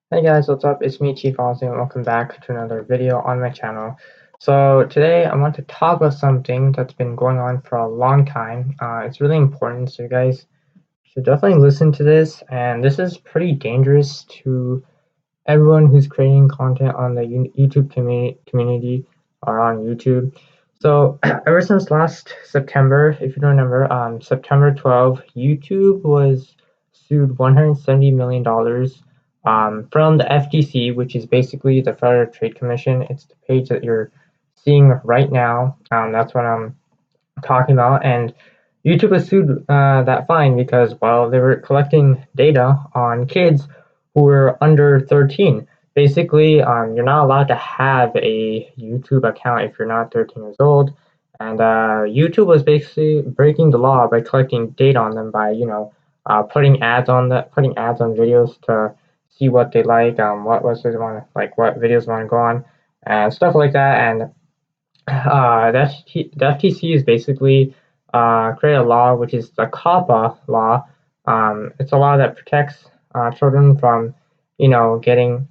Hey guys, what's up? It's me, Chief Ozzy, and welcome back to another video on my channel. So today I want to talk about something that's been going on for a long time. It's really important, so you guys should definitely listen to this. And this is pretty dangerous to everyone who's creating content on the YouTube community or on YouTube. So ever since last September, if you don't remember, September 12th, YouTube was sued $170 million from the FTC, which is basically the Federal Trade Commission. It's the page that you're seeing right now. That's what I'm talking about. And YouTube was sued that fine because, well, they were collecting data on kids who were under 13. Basically, you're not allowed to have a YouTube account if you're not 13 years old. And YouTube was basically breaking the law by collecting data on them by, putting ads on videos to see what they like, what websites they want to like, what videos want to go on, and stuff like that. And the FTC is basically create a law which is the COPPA law. It's a law that protects children from, getting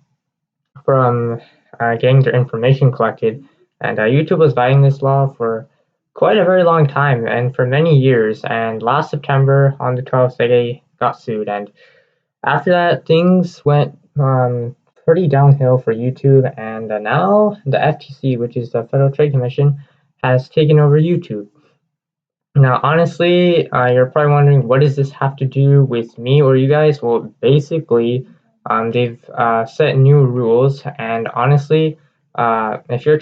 getting their information collected. And YouTube was fighting this law for quite a very long time and for many years. And last September on the 12th, they got sued. And after that, things went pretty downhill for YouTube, and now the FTC, which is the Federal Trade Commission, has taken over YouTube. Now, honestly, you're probably wondering, what does this have to do with me or you guys? Well, basically, they've set new rules, and honestly, if your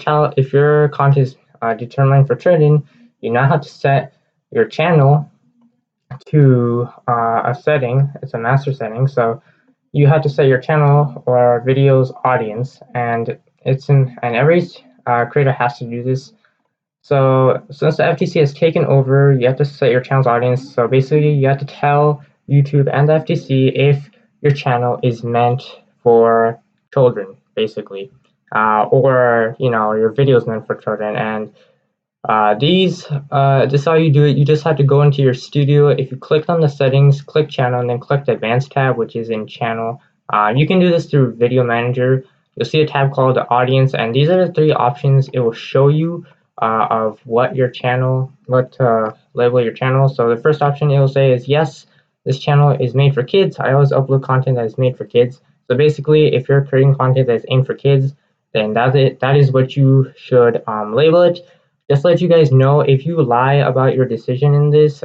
content is determined for trading, you now have to set your channel to a setting. It's a master setting, so you have to set your channel or video's audience, and every creator has to do this. So since the FTC has taken over, you have to set your channel's audience. So basically, you have to tell YouTube and the FTC if your channel is meant for children, basically, or your video is meant for children. And this is how you do it. You just have to go into your studio. If you click on the settings, click channel, and then click the advanced tab, which is in channel. You can do this through Video Manager. You'll see a tab called the audience, and these are the three options it will show you of what to label your channel. So the first option it will say is yes, this channel is made for kids. I always upload content that is made for kids. So basically, if you're creating content that is aimed for kids, then that's it. That is what you should label it. Just to let you guys know, if you lie about your decision in this,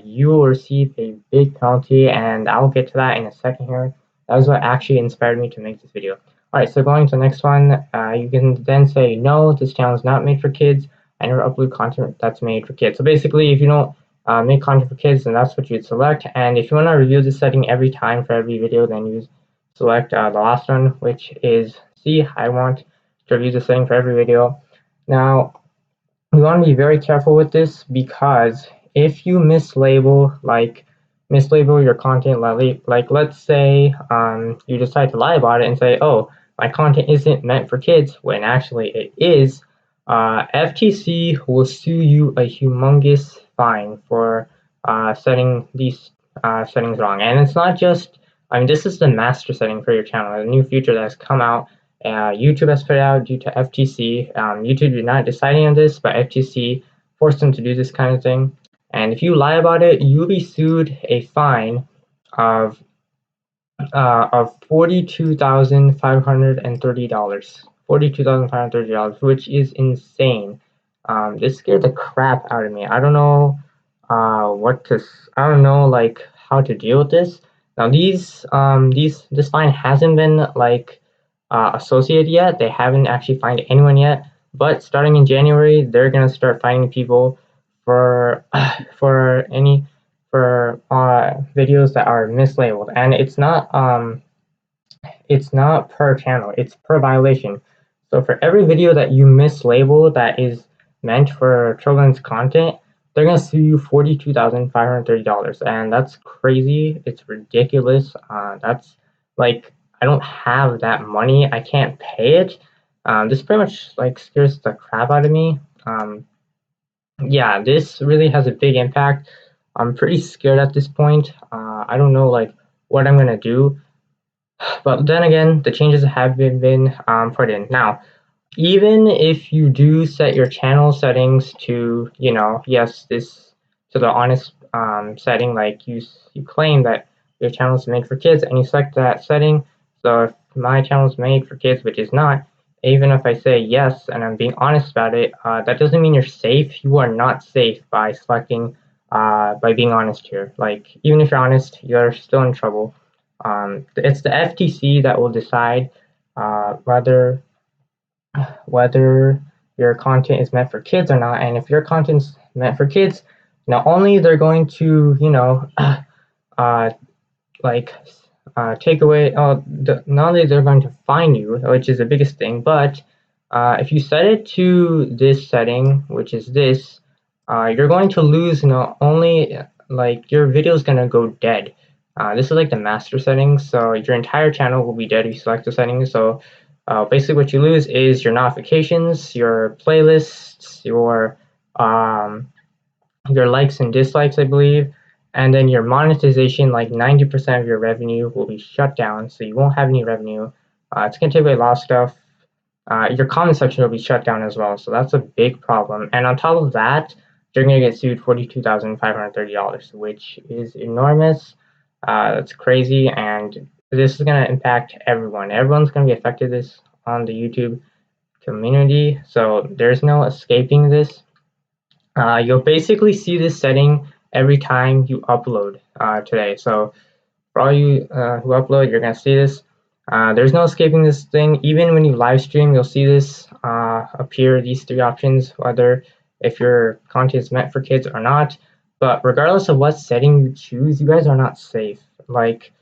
you will receive a big penalty, and I'll get to that in a second here. That was what actually inspired me to make this video. Alright, so going to the next one, you can then say, no, this channel is not made for kids, and you'll upload content that's made for kids. So basically, if you don't make content for kids, then that's what you'd select. And if you want to review this setting every time for every video, then you select the last one, which is C. I want to review the setting for every video. Now, you want to be very careful with this, because if you mislabel your content, like let's say you decide to lie about it and say, oh, my content isn't meant for kids, when actually it is, FTC will sue you a humongous fine for setting these settings wrong. And it's not just, this is the master setting for your channel, a new feature that has come out. YouTube has put it out due to FTC. YouTube did not decide on this, but FTC forced them to do this kind of thing. And if you lie about it, you'll be sued a fine of $42,530. $42,530, which is insane. This scared the crap out of me. I don't know I don't know like how to deal with this. Now this fine hasn't been associated yet. They haven't actually fined anyone yet. But starting in January, they're gonna start finding people for for videos that are mislabeled, and it's not per channel, it's per violation. So for every video that you mislabel that is meant for children's content, they're gonna sue you $42,530, and that's crazy. It's ridiculous. That's like, I don't have that money. I can't pay it. This pretty much scares the crap out of me. Yeah, this really has a big impact. I'm pretty scared at this point. I don't know what I'm gonna do. But then again, the changes have been put in. Now, even if you do set your channel settings to, yes, this to the honest setting, like you claim that your channel is made for kids and you select that setting. So if my channel is made for kids, which is not, even if I say yes and I'm being honest about it, that doesn't mean you're safe. You are not safe by selecting, by being honest here. Like, even if you're honest, you're still in trouble. It's the FTC that will decide whether your content is meant for kids or not. And if your content's meant for kids, not only they're going to, uh, like take away, not only they're going to fine you, which is the biggest thing, but if you set it to this setting, which is this, you're going to lose not only, like, your video is going to go dead. This is like the master settings, so your entire channel will be dead if you select the settings. So basically what you lose is your notifications, your playlists, your likes and dislikes, I believe, and then your monetization. Like 90% of your revenue will be shut down, so you won't have any revenue. It's gonna take away a lot of stuff. Your comment section will be shut down as well, so that's a big problem. And on top of that, you're gonna get sued $42,530, which is enormous. That's crazy, and this is gonna impact everyone. Everyone's gonna be affected this on the YouTube community, so there's no escaping this. You'll basically see this setting every time you upload today. So for all you who upload, you're gonna see this. There's no escaping this thing. Even when you live stream, you'll see this appear, these three options, whether if your content is meant for kids or not. But regardless of what setting you choose, you guys are not safe. Like,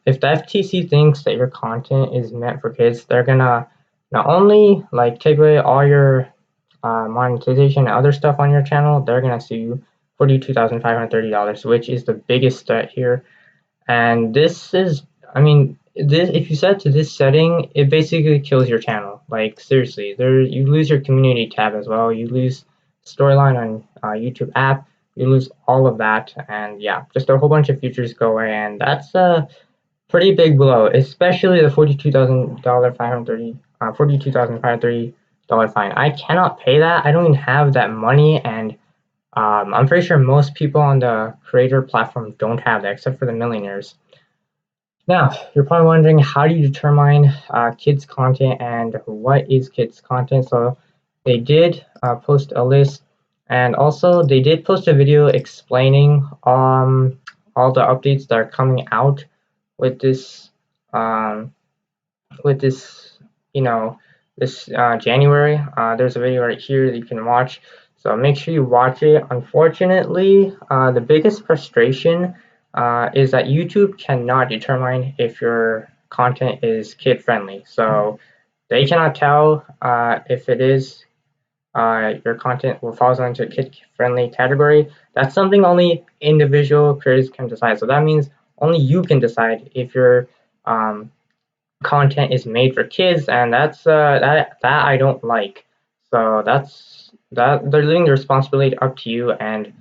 if the FTC thinks that your content is meant for kids, they're gonna not only like take away all your monetization and other stuff on your channel, they're gonna sue you $42,530, which is the biggest threat here. And this is, I mean, this, if you set to this setting, it basically kills your channel. Like, seriously, you lose your community tab as well. You lose storyline on YouTube app. You lose all of that, and yeah, just a whole bunch of features go away, and that's a pretty big blow, especially the $42,530 fine. I cannot pay that. I don't even have that money, and I'm pretty sure most people on the creator platform don't have that, except for the millionaires. Now, you're probably wondering, how do you determine kids content and what is kids content? So they did post a list, and also they did post a video explaining all the updates that are coming out with this um, with this, you know, this January. There's a video right here that you can watch. So make sure you watch it. Unfortunately, the biggest frustration is that YouTube cannot determine if your content is kid friendly. So they cannot tell if it is your content will falls into a kid friendly category. That's something only individual creators can decide. So that means only you can decide if your content is made for kids, and that's that I don't like. So that they're leaving the responsibility up to you, and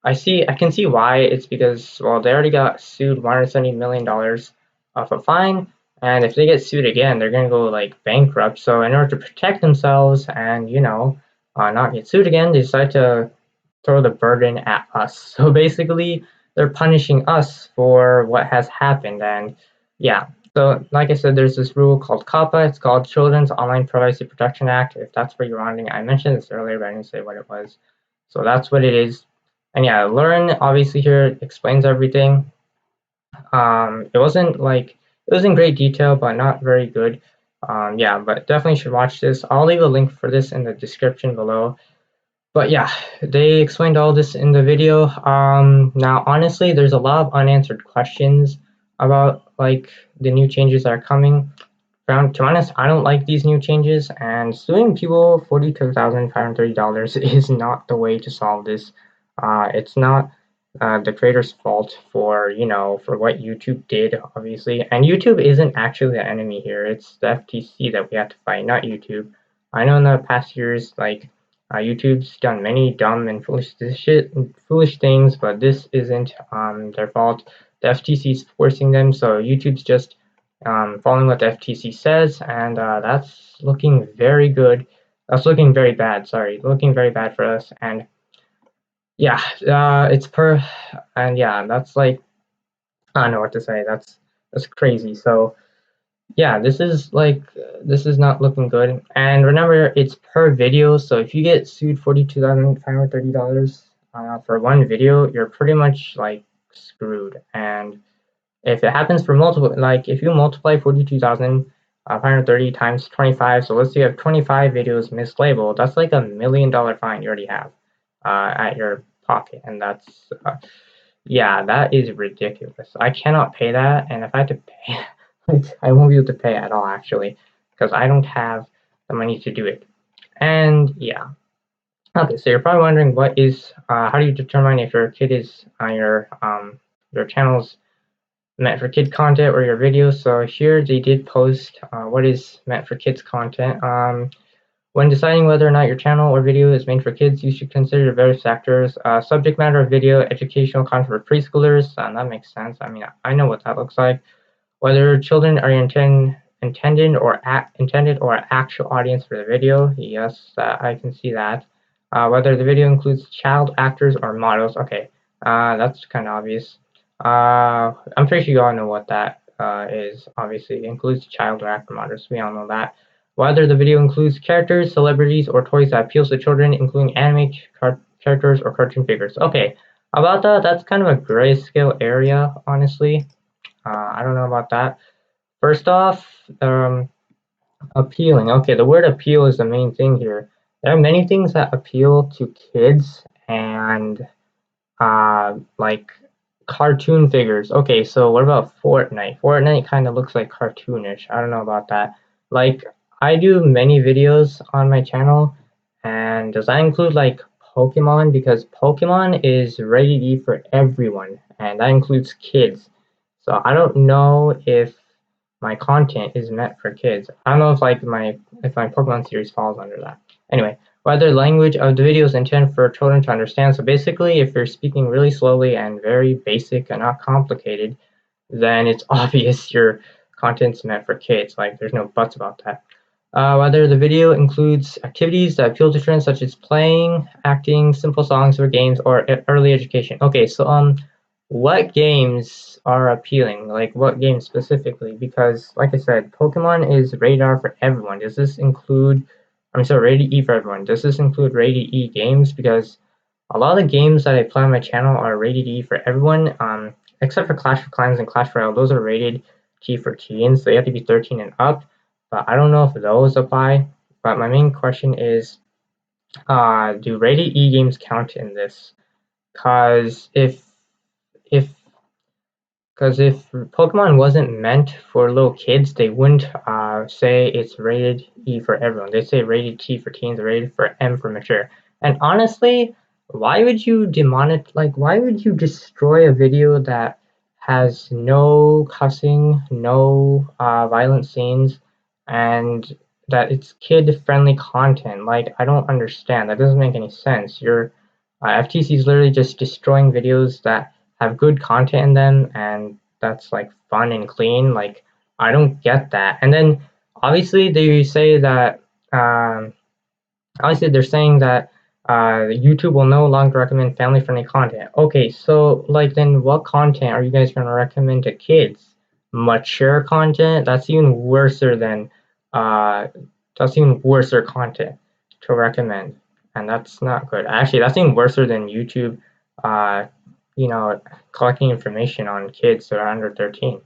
I can see why. It's because, well, they already got sued $170 million of a fine, and if they get sued again, they're gonna go like bankrupt. So in order to protect themselves and not get sued again, they decide to throw the burden at us. So basically, they're punishing us for what has happened, and yeah. So like I said, there's this rule called COPPA. It's called Children's Online Privacy Protection Act. If that's what you're wondering, I mentioned this earlier, but I didn't say what it was. So that's what it is. And yeah, Learn obviously here explains everything. It was in great detail, but not very good. Yeah, but definitely should watch this. I'll leave a link for this in the description below. But yeah, they explained all this in the video. Now, honestly, there's a lot of unanswered questions about like the new changes that are coming. To be honest, I don't like these new changes, and suing people $42,530 is not the way to solve this. It's not the creator's fault for for what YouTube did, obviously. And YouTube isn't actually the enemy here. It's the FTC that we have to fight, not YouTube. I know in the past years, like YouTube's done many dumb and foolish things, but this isn't their fault. The FTC is forcing them, so YouTube's just following what the FTC says, and that's looking very good. That's looking very bad. Sorry, looking very bad for us. And yeah, it's per, and yeah, that's like I don't know what to say. That's crazy. So yeah, this is not looking good. And remember, it's per video. So if you get sued $42,530 for one video, you're pretty much like screwed. And if it happens for multiple, like if you multiply 42,530 times 25, so let's say you have 25 videos mislabeled, that's like $1 million fine you already have at your pocket, and that's yeah, that is ridiculous. I cannot pay that, and if I had to pay, like, I won't be able to pay at all actually, because I don't have the money to do it. And yeah, okay, so you're probably wondering how do you determine if your kid is on your channel's meant for kid content or your videos. So here they did post what is meant for kids content. When deciding whether or not your channel or video is made for kids, you should consider various factors. Subject matter of video, educational content for preschoolers. That makes sense. I mean, I know what that looks like. Whether children are intended or actual audience for the video. Yes, I can see that. Whether the video includes child actors or models. Okay, that's kind of obvious. I'm pretty sure you all know what that is. Obviously, it includes child or actor models. We all know that. Whether the video includes characters, celebrities, or toys that appeals to children, including anime characters or cartoon figures. Okay, about that, that's kind of a grayscale area, honestly. I don't know about that. First off, appealing. Okay, the word appeal is the main thing here. There are many things that appeal to kids and like cartoon figures. Okay, so what about Fortnite? Fortnite kind of looks like cartoonish. I don't know about that. Like, I do many videos on my channel, and does that include like Pokemon? Because Pokemon is rated E for everyone, and that includes kids. So I don't know if my content is meant for kids. I don't know if like my Pokemon series falls under that. Anyway, whether language of the video is intended for children to understand. So basically, if you're speaking really slowly and very basic and not complicated, then it's obvious your content's meant for kids. Like, there's no buts about that. Whether the video includes activities that appeal to children, such as playing, acting, simple songs or games, or early education. Okay, so what games are appealing? Like, what games specifically? Because, like I said, Pokemon is rated R for everyone. Does this include? I'm sorry, rated E for everyone. Does this include rated E games? Because a lot of the games that I play on my channel are rated E for everyone, except for Clash of Clans and Clash Royale. Those are rated T for teens, so you have to be 13 and up. But I don't know if those apply. But my main question is, do rated E games count in this? Because if if Pokemon wasn't meant for little kids, they wouldn't say it's rated E for everyone. They say rated T for teens, rated for M for mature. And honestly, why would you why would you destroy a video that has no cussing, no violent scenes, and that it's kid-friendly content? Like, I don't understand. That doesn't make any sense. Your FTC is literally just destroying videos that have good content in them and that's like fun and clean. Like, I don't get that. And then obviously they say that obviously they're saying that YouTube will no longer recommend family-friendly content. Okay, so like then what content are you guys going to recommend to kids? Mature content? Uh, that's even worser content to recommend, and that's not good. Actually, that's even worse than YouTube. Uh, collecting information on kids that are under 13.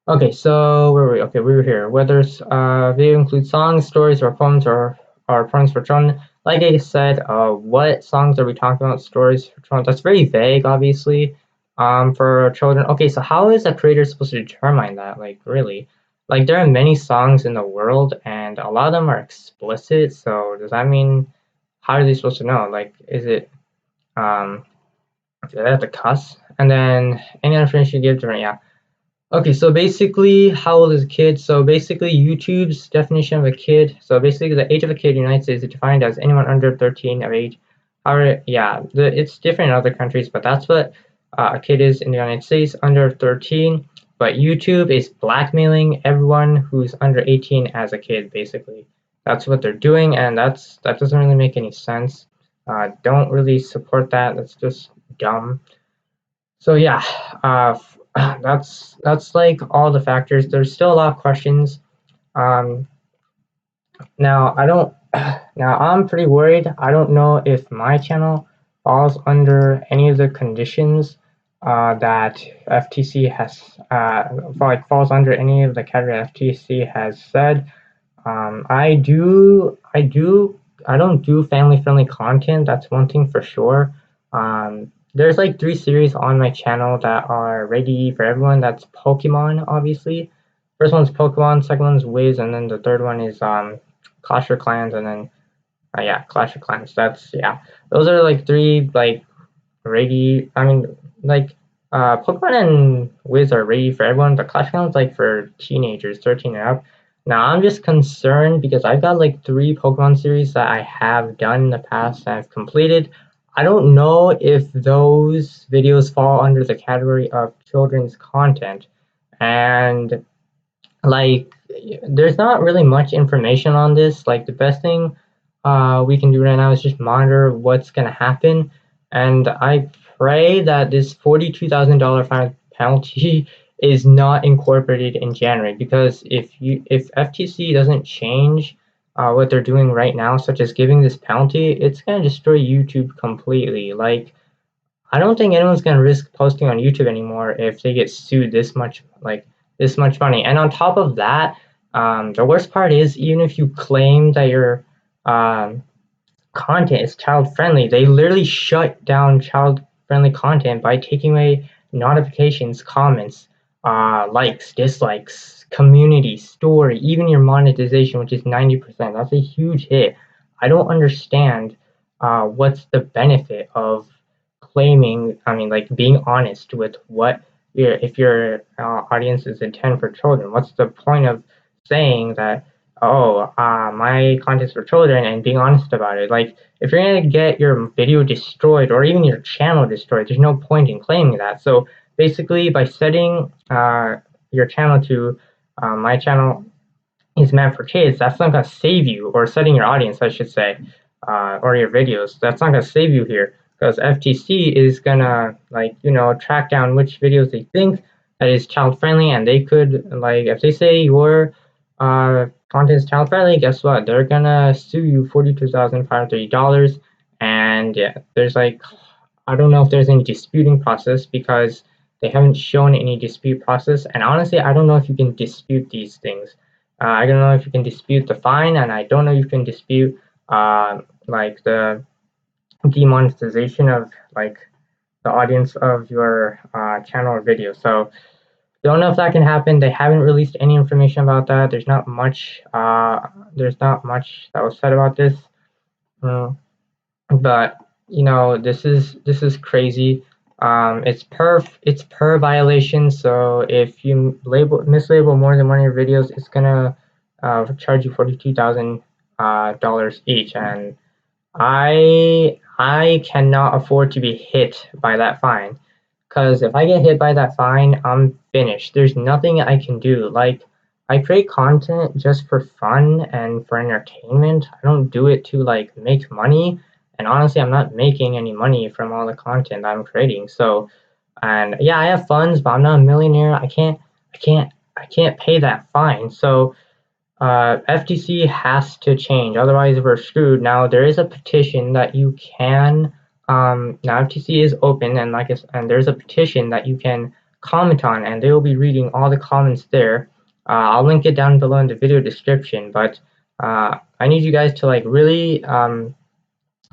Okay, so where were we? Okay, we were here. Whether video includes songs, stories, or poems, or poems for children. Like I said, what songs are we talking about? Stories for children. That's very vague, obviously. For children. Okay, so how is a creator supposed to determine that? Like, really? Like, there are many songs in the world, and a lot of them are explicit. So does that mean how are they supposed to know? Like, is it do they have to cuss? And then any information you give to yeah. Okay, so basically, how old is a kid? So basically, YouTube's definition of a kid. So basically, the age of a kid in the United States is defined as anyone under 13 of age. However, yeah, it's different in other countries, but that's what a kid is in the United States, under 13. but YouTube is blackmailing everyone who's under 18 as a kid, basically. That's what they're doing, and that doesn't really make any sense. Don't really support that. That's just dumb. So yeah, that's like all the factors. There's still a lot of questions. Um, now I don't. Now I'm pretty worried. I don't know if my channel falls under any of the conditions that FTC has falls under any of the category FTC has said. I don't do family-friendly content. That's one thing for sure. There's like 3 series on my channel that are ready for everyone. That's Pokemon, obviously. First one's Pokemon, second one's Wiz, and then the third one is Clash of Clans, and then yeah, Clash of Clans. That's yeah. Those are like 3 like ready. I mean, like Pokemon and Wiz are ready for everyone, but Clash of Clans like for teenagers, 13 and up. Now I'm just concerned because I've got like 3 Pokemon series that I have done in the past and I've completed. I don't know if those videos fall under the category of children's content, and like there's not really much information on this. Like the best thing we can do right now is just monitor what's going to happen, and I pray that this $42,000 fine penalty is not incorporated in January, because if FTC doesn't change what they're doing right now, such as giving this penalty, it's going to destroy YouTube completely. Like I don't think anyone's gonna risk posting on YouTube anymore if they get sued this much money. And on top of that, the worst part is even if you claim that your um, content is child friendly, they literally shut down child friendly content by taking away notifications, comments, likes, dislikes, community, story, even your monetization, which is 90%. That's a huge hit. I don't understand what's the benefit of claiming, I mean, like being honest with what if your audience is intended for children. What's the point of saying that, oh, my content's for children, and being honest about it? Like, if you're gonna get your video destroyed or even your channel destroyed, there's no point in claiming that. So basically, by setting your channel to my channel is meant for kids, that's not gonna save you, or setting your audience, I should say, or your videos. That's not gonna save you here, because FTC is gonna track down which videos they think that is child friendly, and they could like if they say your content is child friendly, guess what? They're gonna sue you $42,530, and yeah, there's like I don't know if there's any disputing process because they haven't shown any dispute process, and honestly, I don't know if you can dispute these things. I don't know if you can dispute the fine, and I don't know if you can dispute like the demonetization of like the audience of your channel or video. So don't know if that can happen. They haven't released any information about that. There's not much. There's not much that was said about this. But this is crazy. It's per violation. So if you mislabel more than one of your videos, it's gonna charge you $42,000 each, and I cannot afford to be hit by that fine, because if I get hit by that fine, I'm finished. There's nothing I can do. Like I create content just for fun and for entertainment. I don't do it to like make money. And honestly, I'm not making any money from all the content I'm creating. So, and yeah, I have funds, but I'm not a millionaire. I can't pay that fine. So FTC has to change, otherwise we're screwed. Now there is a petition that you can. Now FTC is open, and and there's a petition that you can comment on, and they will be reading all the comments there. I'll link it down below in the video description. But I need you guys to like really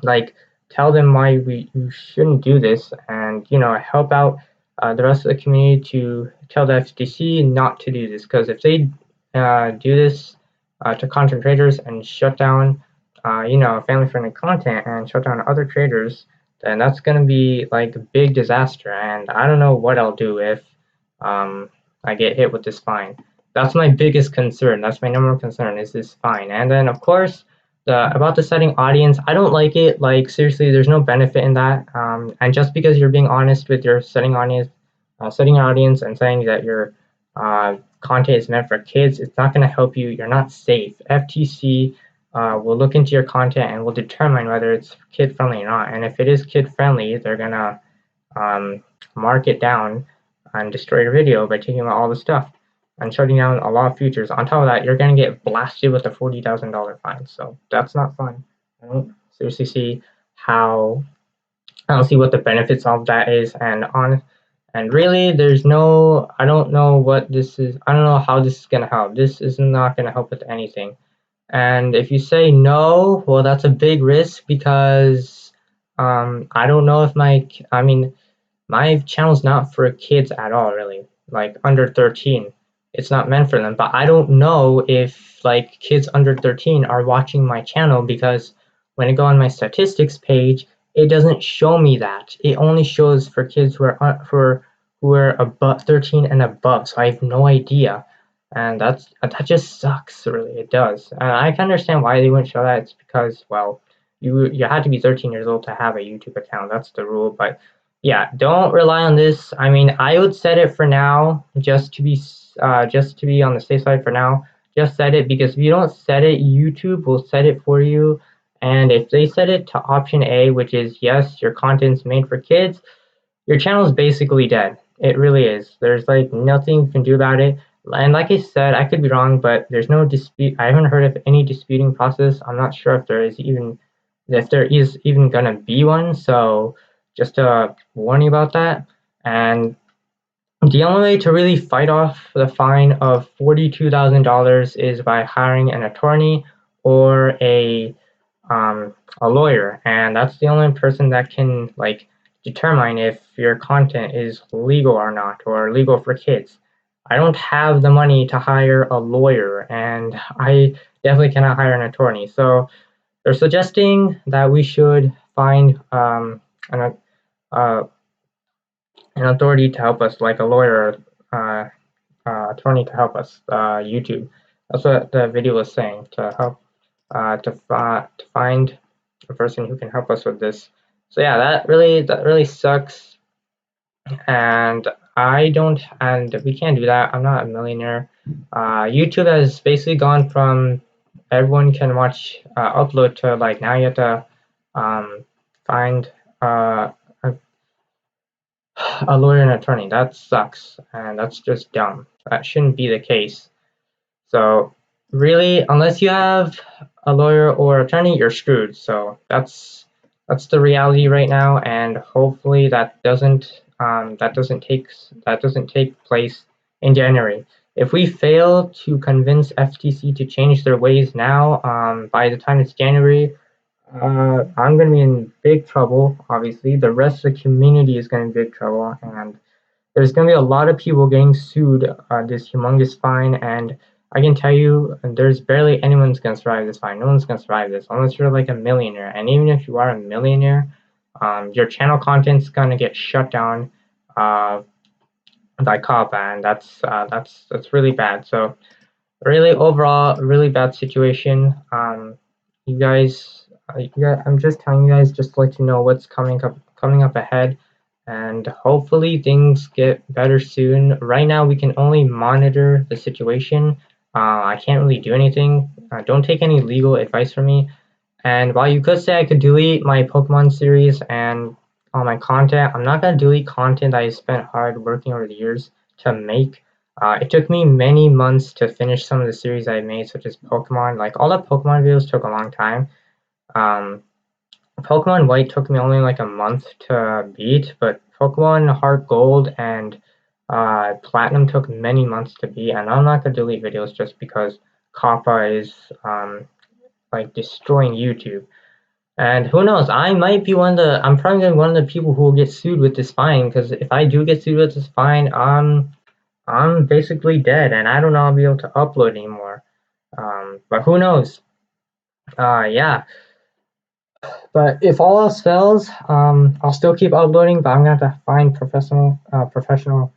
like tell them why you shouldn't do this, and help out the rest of the community to tell the FTC not to do this, because if they do this to content creators and shut down family-friendly content and shut down other creators, then that's going to be like a big disaster, and I don't know what I'll do if I get hit with this fine. That's my biggest concern. That's my number one concern, is this fine. And then of course about the setting audience, I don't like it. Like seriously, there's no benefit in that. And just because you're being honest with your setting your audience and saying that you're content is meant for kids, it's not going to help you. You're not safe. FTC will look into your content and will determine whether it's kid friendly or not. And if it is kid friendly, they're going to mark it down and destroy your video by taking out all the stuff and shutting down a lot of features. On top of that, you're going to get blasted with a $40,000 fine. So that's not fun. I don't seriously see how, I don't see what the benefits of that is. And really, there's no, I don't know what this is. I don't know how this is going to help. This is not going to help with anything. And if you say no, well, that's a big risk because I don't know if my channel's not for kids at all, really. Like under 13. It's not meant for them. But I don't know if like kids under 13 are watching my channel because when I go on my statistics page, it doesn't show me that. It only shows for kids who are above 13 and above. So I have no idea. And that just sucks, really. It does. And I can understand why they wouldn't show that. It's because, well, you had to be 13 years old to have a YouTube account. That's the rule. But yeah, don't rely on this. I mean, I would set it for now just to be on the safe side for now. Just set it because if you don't set it, YouTube will set it for you. And if they set it to option A, which is yes, your content's made for kids, your channel is basically dead. It really is. There's like nothing you can do about it. And like I said, I could be wrong, but there's no dispute. I haven't heard of any disputing process. I'm not sure if there is even gonna be one. So just to warn you about that. And the only way to really fight off the fine of $42,000 is by hiring an attorney or a lawyer, and that's the only person that can like determine if your content is legal or not, or legal for kids. I don't have the money to hire a lawyer, and I definitely cannot hire an attorney. So they're suggesting that we should find an, uh, an authority to help us, like a lawyer, uh, attorney to help us, YouTube. That's what the video was saying, to help to find a person who can help us with this. So yeah, that really sucks, and we can't do that. I'm not a millionaire. YouTube has basically gone from everyone can watch upload to like now you have to find a a lawyer and attorney. That sucks, and that's just dumb. That shouldn't be the case. So really, unless you have a lawyer or attorney, you're screwed. So that's the reality right now, and hopefully that doesn't take place in January. If we fail to convince FTC to change their ways now, by the time it's January, I'm going to be in big trouble. Obviously, the rest of the community is going to be in big trouble, and there's going to be a lot of people getting sued this humongous fine. And I can tell you, there's barely anyone's going to survive this fine. No one's going to survive this unless you're like a millionaire. And even if you are a millionaire, your channel content's going to get shut down uh, by COPPA, and that's really bad. So really, overall, really bad situation. I'm just telling you guys just to let you know what's coming up ahead, and hopefully things get better soon. Right now, we can only monitor the situation. I can't really do anything. Don't take any legal advice from me. And while you could say I could delete my Pokemon series and all my content, I'm not gonna delete content that I spent hard working over the years to make. It took me many months to finish some of the series I made, such as Pokemon. Like all the Pokemon videos took a long time. Um, Pokemon White took me only like a month to beat, but Pokemon Heart Gold and Platinum took many months to beat. And I'm not gonna delete videos just because COPPA is like destroying YouTube. And who knows? I'm probably gonna be one of the people who will get sued with this fine. Because if I do get sued with this fine, I'm basically dead, and I don't know I'll be able to upload anymore. But who knows? Yeah. But if all else fails, I'll still keep uploading. But I'm gonna have to find professional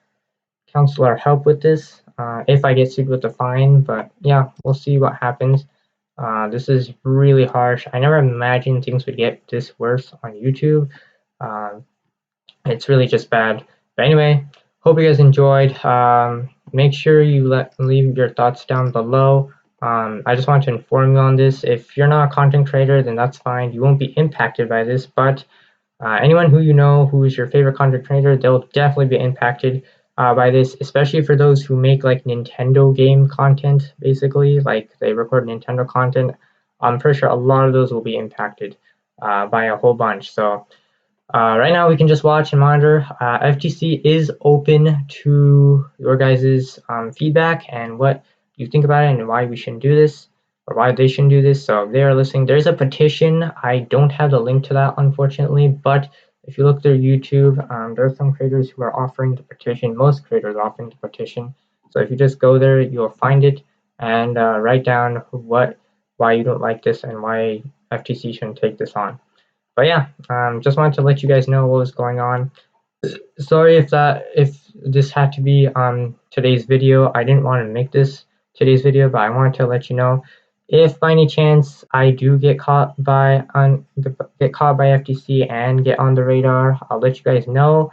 counselor help with this. If I get sued with the fine. But yeah, we'll see what happens. This is really harsh. I never imagined things would get this worse on YouTube. Um, it's really just bad. But anyway, hope you guys enjoyed. make sure you leave your thoughts down below. I just want to inform you on this. If you're not a content creator, then that's fine. You won't be impacted by this, but anyone who you know who is your favorite content creator, they'll definitely be impacted by this, especially for those who make like Nintendo game content, basically, like they record Nintendo content. I'm pretty sure a lot of those will be impacted by a whole bunch. So right now we can just watch and monitor. FTC is open to your guys' feedback and what you think about it and why we shouldn't do this or why they shouldn't do this. So if they are listening, there's a petition. I don't have the link to that, unfortunately, but if you look through YouTube, there are some creators who are offering the petition. Most creators are offering the petition. So if you just go there, you'll find it and write down why you don't like this and why FTC shouldn't take this on. But yeah, just wanted to let you guys know what was going on. Sorry if this had to be on today's video. I didn't want to make this today's video, but I wanted to let you know if by any chance I do get caught by FTC and get on the radar, I'll let you guys know.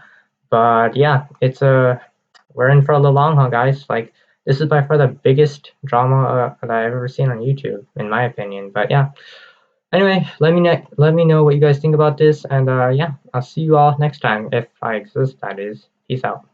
But yeah, we're in for a long haul, guys. Like this is by far the biggest drama that I've ever seen on YouTube, in my opinion. But yeah. Anyway, let me know what you guys think about this, and yeah, I'll see you all next time if I exist. That is, peace out.